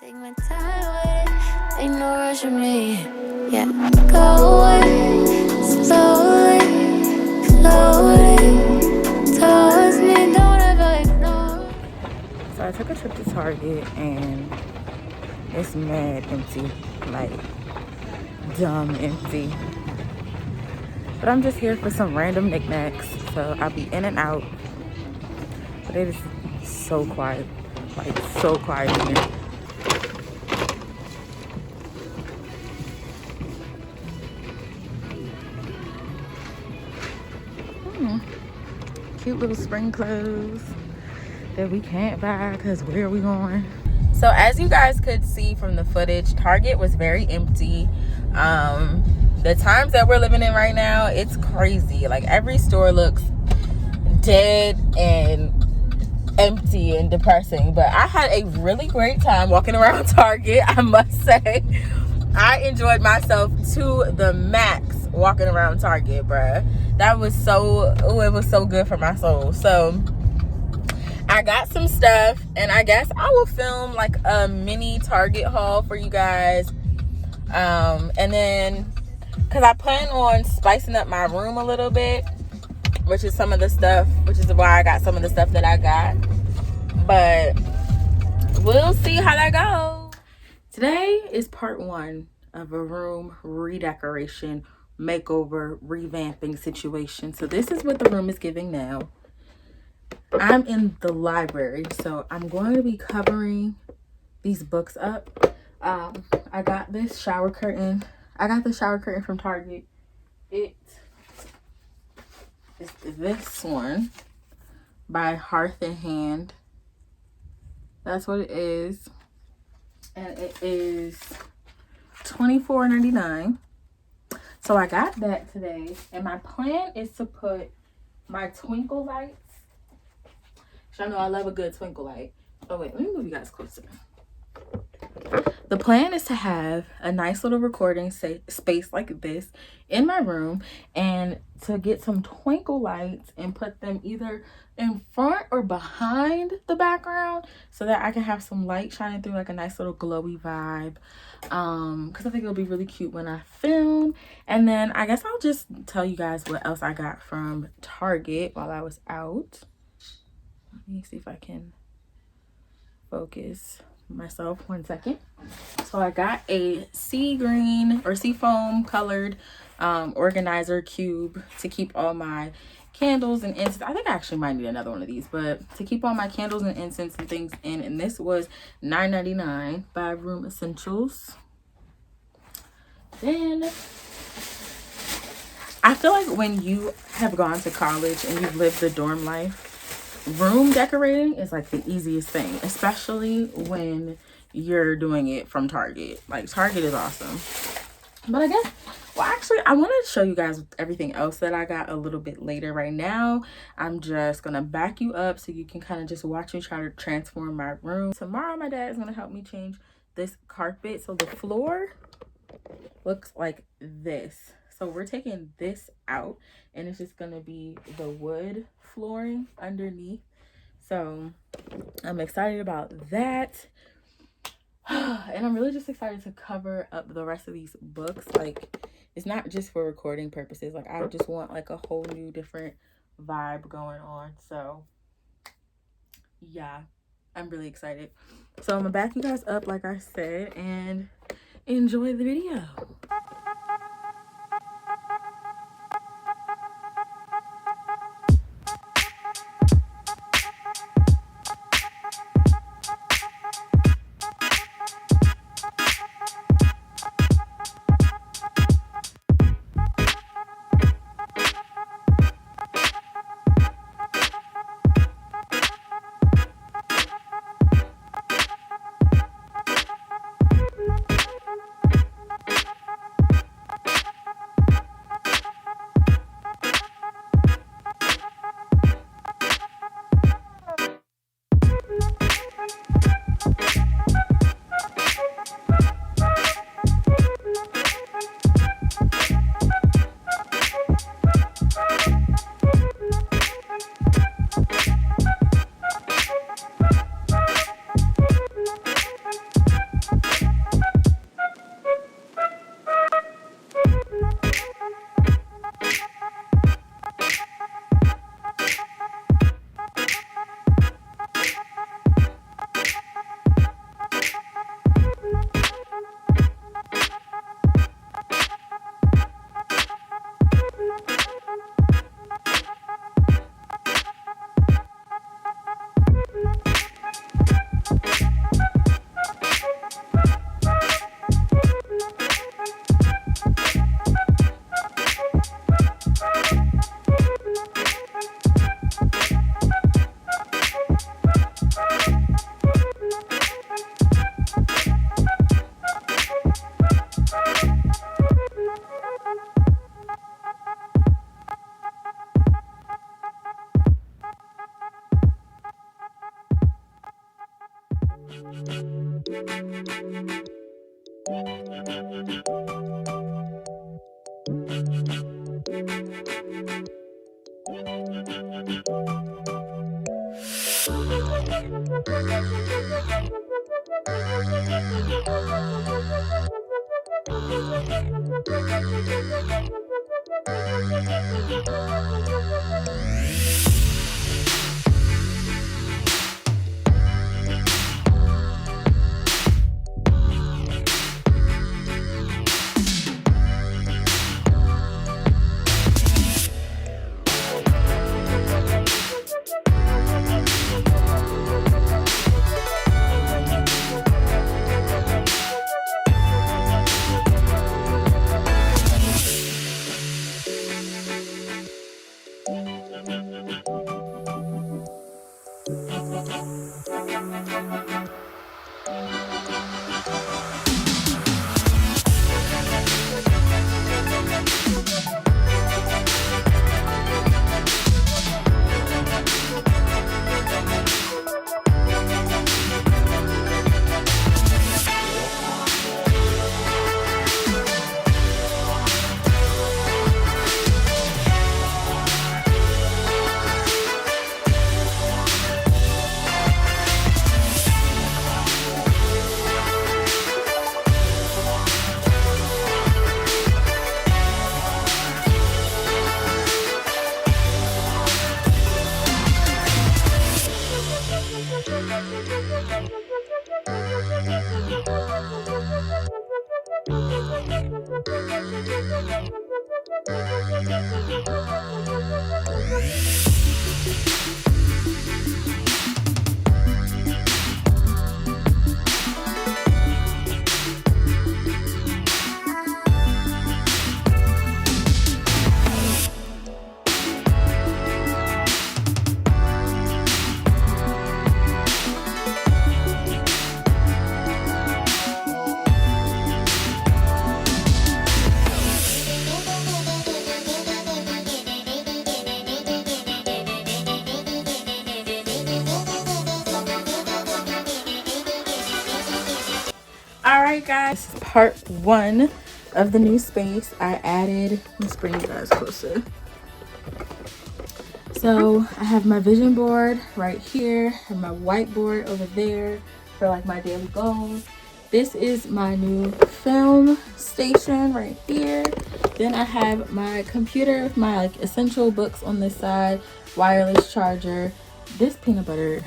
Take my time with it, ain't no rush with me. Yeah, go away, slowly, floating towards me, don't ever ignore. So I took a trip to Target and it's mad empty, like dumb empty. But I'm just here for some random knickknacks, so I'll be in and out. But it is so quiet, like so quiet in here. Cute little spring clothes that we can't buy because where are we going? So as you guys could see from the footage, Target was very empty. The times that we're living in right now, it's crazy. Like every store looks dead and empty and depressing. But I had a really great time walking around Target, I must say. I enjoyed myself to the max walking around Target, bruh. That was so, oh, it was so good for my soul. So I got some stuff, and I guess I will film like a mini Target haul for you guys. And then, because I plan on spicing up my room a little bit, which is some of the stuff, which is why I got some of the stuff that I got. But we'll see how that goes. Today is part one of a room redecoration, makeover, revamping situation. So this is what the room is giving now. I'm in the library, so I'm going to be covering these books up. I got this shower curtain. I got the shower curtain from Target. It is this one by Hearth and Hand. That's what it is. And it is $24.99. So I got that today. And my plan is to put my twinkle lights. I know I love a good twinkle light. Oh wait, let me move you guys closer. The plan is to have a nice little recording space like this in my room, and to get some twinkle lights and put them either in front or behind the background so that I can have some light shining through, like a nice little glowy vibe. Because I think it'll be really cute when I film. And then I guess I'll just tell you guys what else I got from Target while I was out. Let me see if I can focus myself 1 second. So I got a sea green or sea foam colored organizer cube to keep all my candles and incense. I think I actually might need another one of these, but to keep all my candles and incense and things in. And this was $9.99 by Room Essentials. Then I feel like when you have gone to college and you've lived the dorm life, room decorating is like the easiest thing, especially when you're doing it from Target. Like Target is awesome. But I guess, well, actually I want to show you guys everything else that I got a little bit later. Right now I'm just gonna back you up so you can kind of just watch me try to transform my room. Tomorrow my dad is gonna help me change this carpet, so the floor looks like this. So we're taking this out and it's just gonna be the wood flooring underneath. So I'm excited about that. And I'm really just excited to cover up the rest of these books. Like, it's not just for recording purposes. Like, I just want like a whole new different vibe going on. So yeah, I'm really excited. So I'm gonna back you guys up like I said and enjoy the video. All right, guys, this is part 1 of the new space. I added, let's bring you guys closer. So I have my vision board right here, I have my whiteboard over there for like my daily goals. This is my new film station right here. Then I have my computer with my like essential books on this side, wireless charger. This peanut butter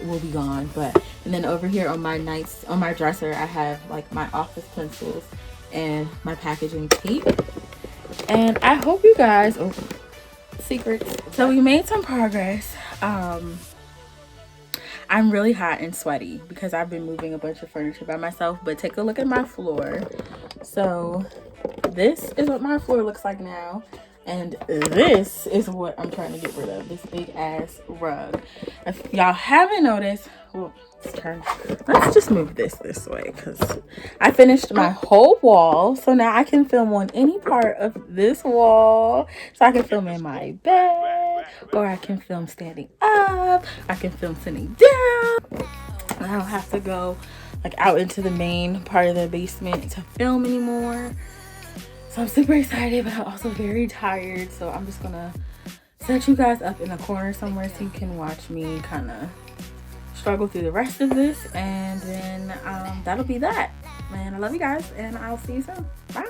will be gone, but and then over here on my dresser I have like my office pencils and my packaging tape. And I hope you guys secrets. So we made some progress. I'm really hot and sweaty because I've been moving a bunch of furniture by myself, but take a look at my floor. So this is what my floor looks like now, and this is what I'm trying to get rid of, this big ass rug. If y'all haven't noticed, well, let's just move this way because I finished my whole wall, so now I can film on any part of this wall. So I can film in my bed, or I can film standing up, I can film sitting down. I don't have to go like out into the main part of the basement to film anymore. So I'm super excited, but I'm also very tired, so I'm just gonna set you guys up in a corner somewhere so you can watch me kind of struggle through the rest of this, and then that'll be that. Man, I love you guys, and I'll see you soon. Bye.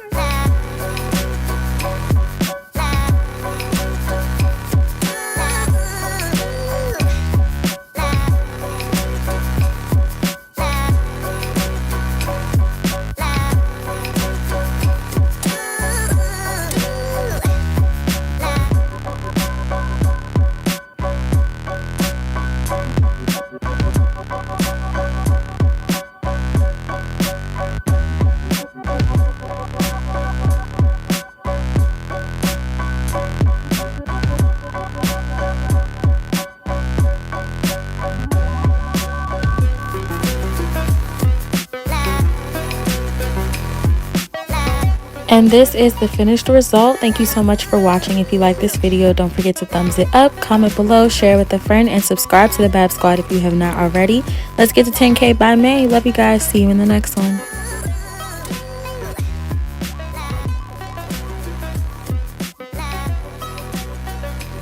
And this is the finished result. Thank you so much for watching. If you like this video, don't forget to thumbs it up, comment below, share with a friend, and subscribe to the Bab Squad if you have not already. Let's get to 10K by May. Love you guys. See you in the next one.